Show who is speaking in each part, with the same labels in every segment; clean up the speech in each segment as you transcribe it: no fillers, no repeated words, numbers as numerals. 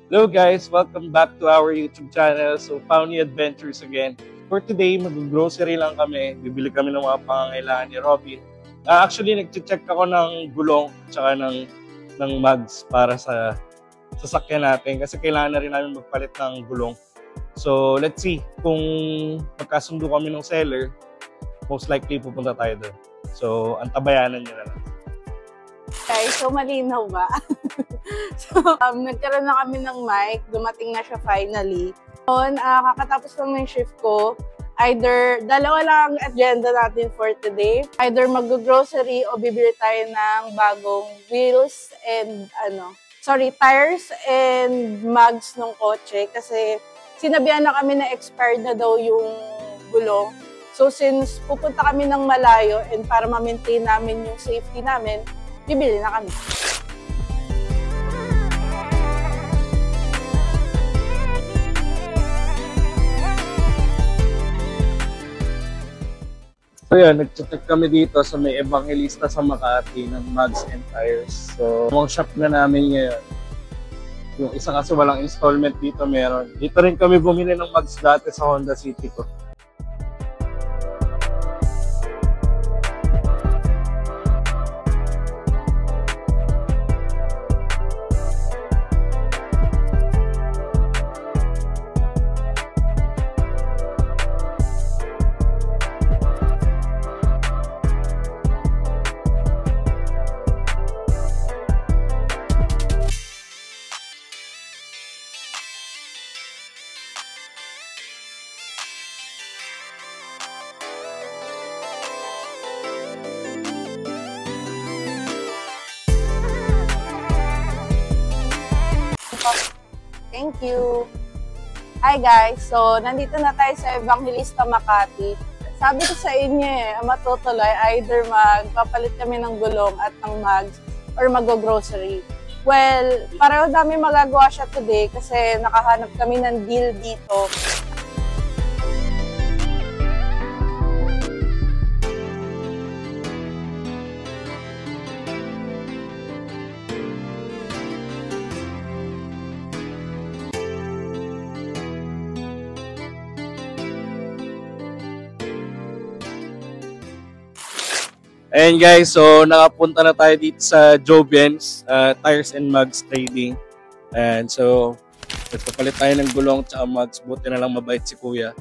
Speaker 1: Hello guys! Welcome back to our YouTube channel. So, Pauni Adventures again. For today, mag-grocery lang kami. Bibili kami ng mga pangangailangan ni Robin. Actually, nag-check ako ng gulong at ng mugs para sa sasakyan natin kasi kailangan na rin namin magpalit ng gulong. So, let's see kung magkasundo kami ng seller, most likely pupunta tayo doon. So, antabayanan nyo na lang.
Speaker 2: Okay, so malinaw ba? So, nagkaroon na kami ng mic. Dumating na siya finally. So, kakatapos lang ng shift ko. Either, dalawa lang ang agenda natin for today. Either mag-grocery o bibili tayo ng bagong wheels and tires and mugs ng kotse. Kasi sinabihan na kami na expired na daw yung gulong. So, since pupunta kami ng malayo and para ma-maintain namin yung safety namin, bibili na kami.
Speaker 1: So yun, nag-check kami dito sa may Evangelista sa Makati ng mugs and tires. So, mga shop na namin ngayon. Yung isa kasi walang installment dito meron. Dito rin kami bumili ng mugs dati sa Honda City ko.
Speaker 2: Thank you. Hi guys, so nandito na tayo sa Evangelista Makati. Sabi ko sa inyo matutuloy either magpapalit kami ng gulong at ng mugs or mag-grocery. Well, pareho namin magagawa siya today kasi nakahanap kami ng deal dito.
Speaker 1: Ayan guys, so nakapunta na tayo dito sa Jobien's Tires and Mugs Trading. And so, nagpapalit tayo ng gulong at mugs. Buti na lang mabait si Kuya.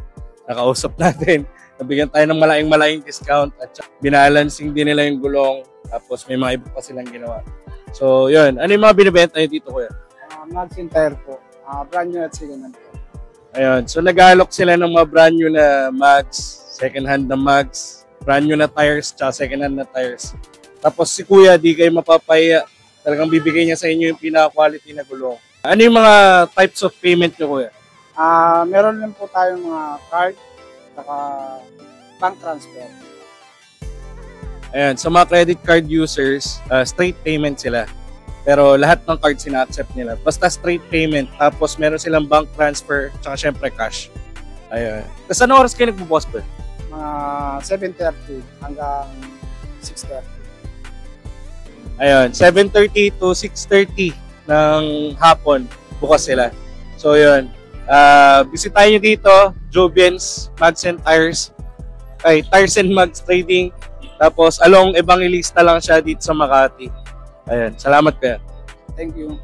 Speaker 1: Nakausap natin. Nabigyan tayo ng malaking discount at binalancing din nila yung gulong. Tapos may mga iba pa silang ginawa. So yun, ano yung mga binibenta nyo dito Kuya?
Speaker 3: Mugs and tire po. Brand new at second hand po.
Speaker 1: Ayun, so nag-alok sila ng mga brand new na mugs, second hand na mugs, brand new na tires, tsaka second hand na tires. Tapos si Kuya, di kayo mapapaya. Talagang bibigay niya sa inyo yung pinaka-quality na gulong. Ano yung mga types of payment nyo, Kuya?
Speaker 3: Meron lang po tayong mga card, saka bank transfer.
Speaker 1: Ayan, sa mga credit card users, straight payment sila. Pero lahat ng cards sina-accept nila. Basta straight payment. Tapos meron silang bank transfer, tsaka syempre cash. Ayan. Tapos anong oras kayo nagpo-post ba?
Speaker 3: Mga 7:30 hanggang 6:30.
Speaker 1: Ayun, 7:30 to 6:30 ng hapon bukas sila. So yun, bisitahin nyo dito, Jobien's Mugs and Tires. Tires and Mugs Trading. Tapos along Evangelista lang siya dito sa Makati. Ayun, salamat Kuya.
Speaker 3: Thank you.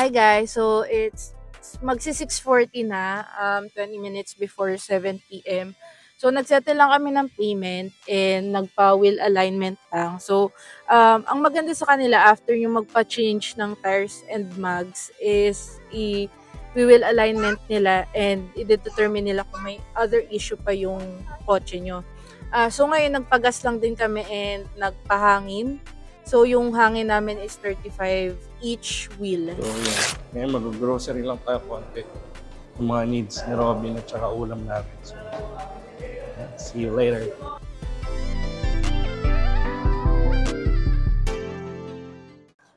Speaker 2: Hi guys, so it's magsi-6:40 na, 20 minutes before 7 PM. So nagsettle lang kami ng payment and nagpa-wheel alignment lang. So ang maganda sa kanila after yung magpa-change ng tires and mugs is i-wheel alignment nila and i-determine nila kung may other issue pa yung kotse nyo. So ngayon nagpagas lang din kami and nagpahangin. So, yung hangin namin is 35 each wheel.
Speaker 1: So, yeah. Ngayon, mag-grocery lang tayo konti. Yung mga needs ni Robin at saka ulam natin. So, see you later.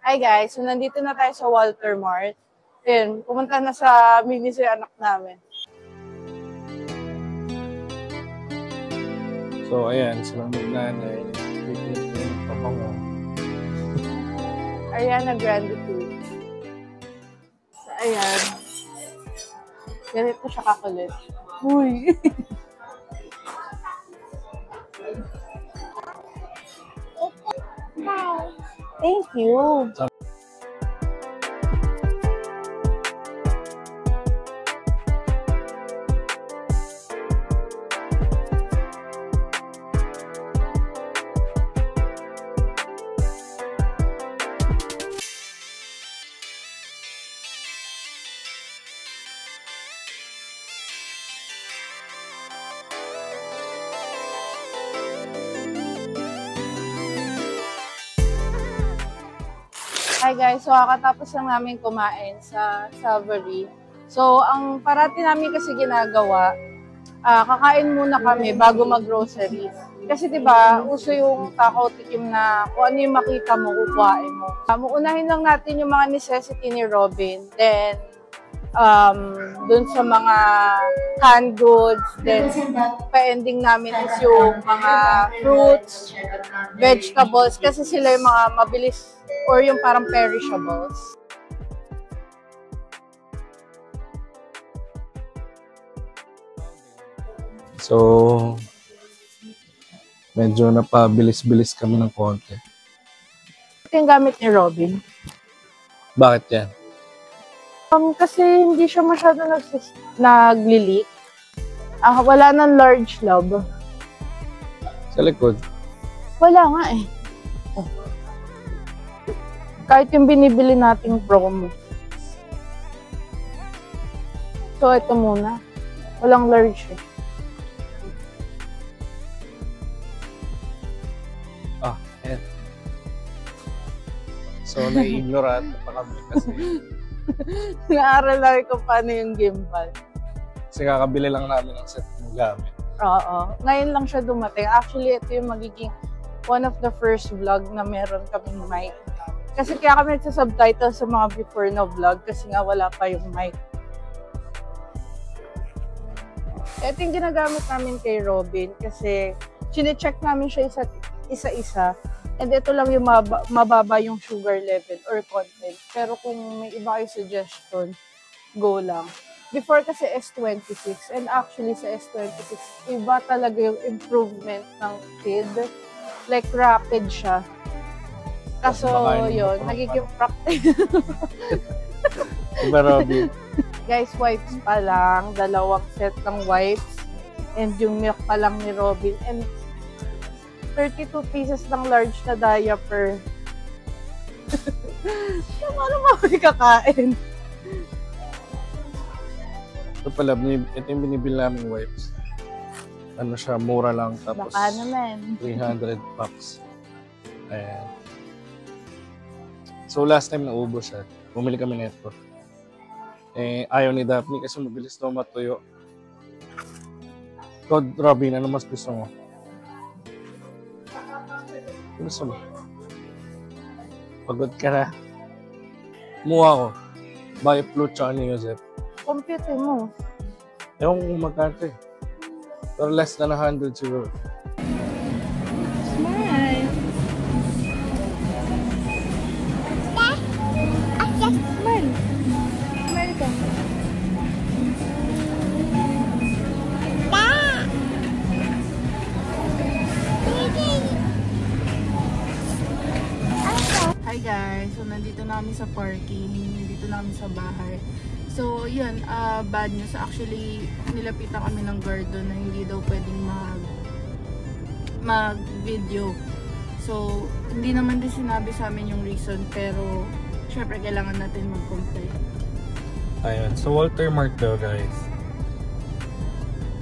Speaker 2: Hi guys, so nandito na tayo sa Walter Mart. Ayun, pumunta na sa Minis yung anak namin.
Speaker 1: So, ayan, silang magnanay. Pabango.
Speaker 2: Ariana Grande 2. So, ayan. Ganito siya kakulit. Uy! Thank you. Hi guys, so kakatapos lang namin kumain sa Savory. So, ang parati namin kasi ginagawa, kakain muna kami bago mag-grocery. Kasi 'di ba, uso yung takaw tikim na kung ano yung makita mo, kukuhain mo. Uunahin lang natin yung mga necessity ni Robin. Then, dun sa mga canned goods, then pa-ending namin is yung mga fruits, vegetables, kasi sila yung mga mabilis or yung parang perishables.
Speaker 1: So, medyo napabilis-bilis kami ng konti.
Speaker 2: Ito yung gamit ni Robin.
Speaker 1: Bakit yan?
Speaker 2: Kasi hindi siya masyado nagli-leak. Wala nang large lob.
Speaker 1: Sa likod?
Speaker 2: Wala nga eh. Kahit yung binibili nating promo. So, ito muna. Walang large eh.
Speaker 1: Ayan. So, nai-ignorant pa kami kasi
Speaker 2: Naaral namin kung paano yung gimbal.
Speaker 1: kasi kakabili lang namin ng set ng gamit.
Speaker 2: Oo. Ngayon lang siya dumating. Actually, ito yung magiging one of the first vlog na meron kaming mic. Kasi kaya kami nagsasubtitle sa mga before na vlog kasi nga wala pa yung mic. Ito yung ginagamit namin kay Robin kasi chine-check namin siya isa-isa. And ito lang yung mababa yung sugar level or content. Pero kung may iba kayo suggestion, go lang. Before kasi S26, and actually sa S26, iba talaga yung improvement ng kid. Like rapid siya. Kaso yun, nagiging practice.
Speaker 1: Diba, Robin?
Speaker 2: Guys, wipes pa lang. 2 set ng wipes. And yung milk pa lang ni Robin. And 32 pieces ng large na diaper. Ano ba may kakain?
Speaker 1: Ito pala, ito yung binibili naming wipes. Ano siya, mura lang. Tapos
Speaker 2: Baka naman.
Speaker 1: 300 bucks. Ayan. So last time naubos siya. Bumili kami nito. Ayaw ni Daphne kasi mabilis daw matuyo. Code Robin, ano mas gusto mo? Ano gusto mo? Pagod ka na. Muha ko. Buy flute tsaka ni Joseph.
Speaker 2: Compute mo.
Speaker 1: Ewan kung magkano eh. Pero less than 100 siguro.
Speaker 2: Smile. Smile. Smile ka. Hi guys, so nandito na kami sa parking, nandito na kami sa bahay. So yun, bad news. Actually, nilapitan kami ng guard doon na hindi daw pwedeng mag-video. So, hindi naman din sinabi sa amin yung reason, pero syempre kailangan natin mag-comply.
Speaker 1: Ayun, so Walter Mark daw guys.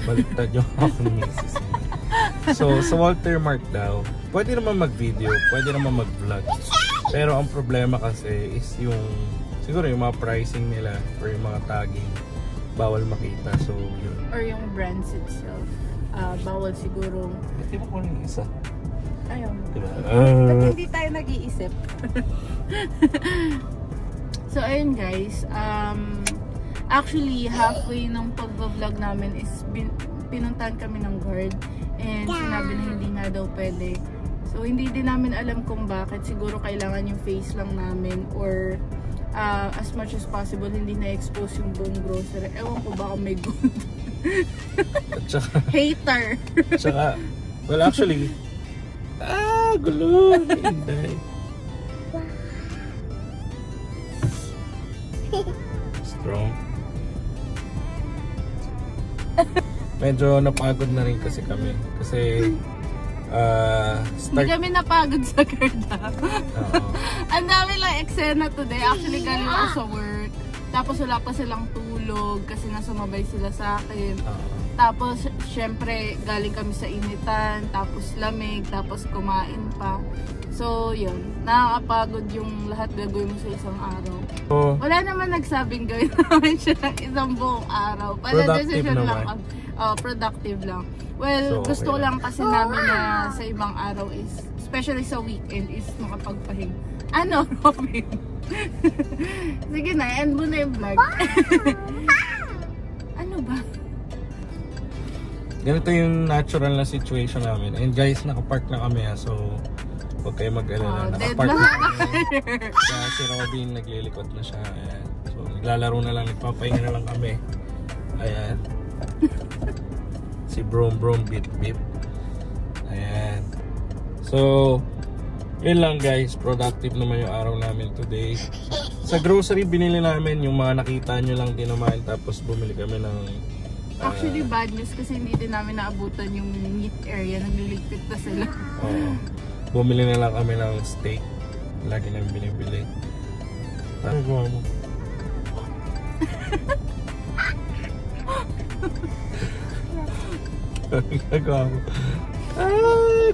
Speaker 1: Baliktad yung ako ni Mrs. So, sa Walter Mark daw, pwede naman mag-video, pwede naman mag-vlog. Pero ang problema kasi is yung, siguro yung mga pricing nila or yung mga tagging, bawal makita. So, yun.
Speaker 2: Or yung brands itself, bawal siguro.
Speaker 1: Hindi mo kung yung isa.
Speaker 2: Ayun.
Speaker 1: Diba?
Speaker 2: Ba't hindi tayo nag-iisip? So, ayun guys. Actually, halfway ng pag-vlog namin is pinuntahan kami ng guard. And sinabi na hindi nga daw pwede. So, hindi din namin alam kung bakit. Siguro kailangan yung face lang namin or as much as possible hindi na-expose yung buong grocery. Ewan ko baka may gold. Hater.
Speaker 1: Tsaka, well actually, gulo. Hindi. Strong. Medyo napagod na rin kasi kami. Kasi,
Speaker 2: hindi kami napagod sa Garda. Ang dami lang eksena today. Actually, galing ako sa work. Tapos wala pa silang tulog kasi nasumabay sila sa akin. Tapos, syempre, galing kami sa initan. Tapos lamig. Tapos kumain pa. So, yun. Nakakapagod yung lahat gagawin mo sa isang araw. Wala naman nagsabing gawin namin siya ng isang buong araw.
Speaker 1: Productive naman.
Speaker 2: Productive lang. Well, so, gusto lang kasi namin na sa ibang araw is, especially sa weekend, is makapagpahinga. Ano, Robin? Sige na, end mo na yung vlog. Ano ba?
Speaker 1: Ganito yung natural na situation namin. And guys, nakapark na kami so huwag kayo mag-alala. Nakapark na kami. Kaya si Robin naglilikot na siya. Ayan. So naglalaro na lang, nagpapahinga na lang kami. Ayan. Si Brom Bip Bip. Ayan. So, yun lang guys. Productive naman yung araw namin today. Sa grocery, binili namin yung mga nakita nyo lang din naman. Tapos bumili kami ng...
Speaker 2: Actually, bad news kasi hindi din namin naabutan yung meat area. Nagliligpit na sila.
Speaker 1: Bumili na lang kami ng steak. Lagi namin binibili. Ano gawa mo? Nagawa mo.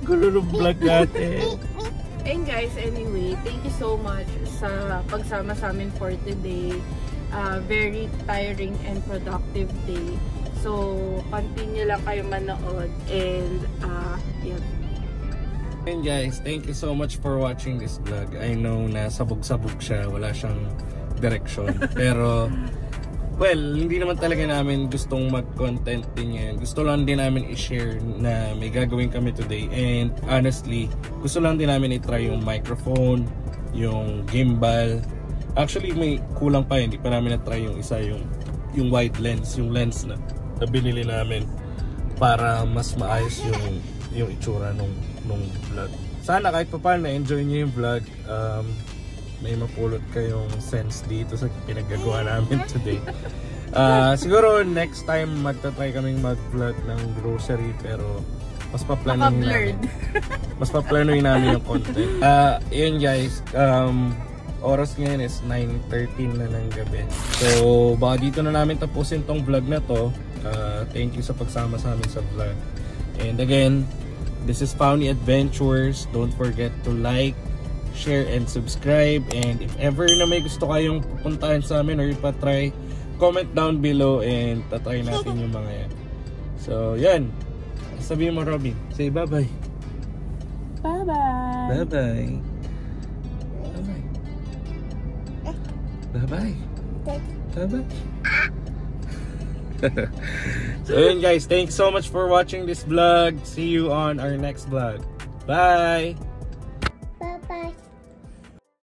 Speaker 1: Gulo ng vlog natin.
Speaker 2: And guys, anyway, thank you so much sa pagsama sa amin for today. Very tiring and productive day. So, continue lang kayo manood. And, yeah.
Speaker 1: And guys, thank you so much for watching this vlog. I know na sabog-sabog siya, wala siyang direction. Pero, well, hindi naman talaga namin gustong mag-content din yan. Gusto lang din namin i-share na may gagawin kami today. And honestly, gusto lang din namin i-try yung microphone, yung gimbal. Actually, may kulang pa, hindi pa namin na-try yung isa, yung wide lens, yung lens na binili namin para mas maayos yung itsura nung vlog. Sana kahit pa paano na-enjoy nyo yung vlog. May mapulot kayong sense dito sa pinagagawa namin today. Siguro next time magta-try kaming mag-vlog ng grocery pero mas pa-planuhin namin. Mas pa-planuhin namin yung content. Yun guys, oras ngayon is 9:13 na ng gabi. So baka dito na namin tapusin tong vlog na to. Thank you sa pagsama sa amin sa vlog. And again, this is Pauni Adventures. Don't forget to like, share, and subscribe. And if ever na may gusto kayong pupuntahan sa amin or ipatry, comment down below and tatry natin yung mga yan. So, yan. Sabihin mo, Robin. Say bye-bye.
Speaker 2: Bye-bye.
Speaker 1: Bye-bye. Bye-bye. Bye-bye. So, yun guys. Thanks so much for watching this vlog. See you on our next vlog. Bye!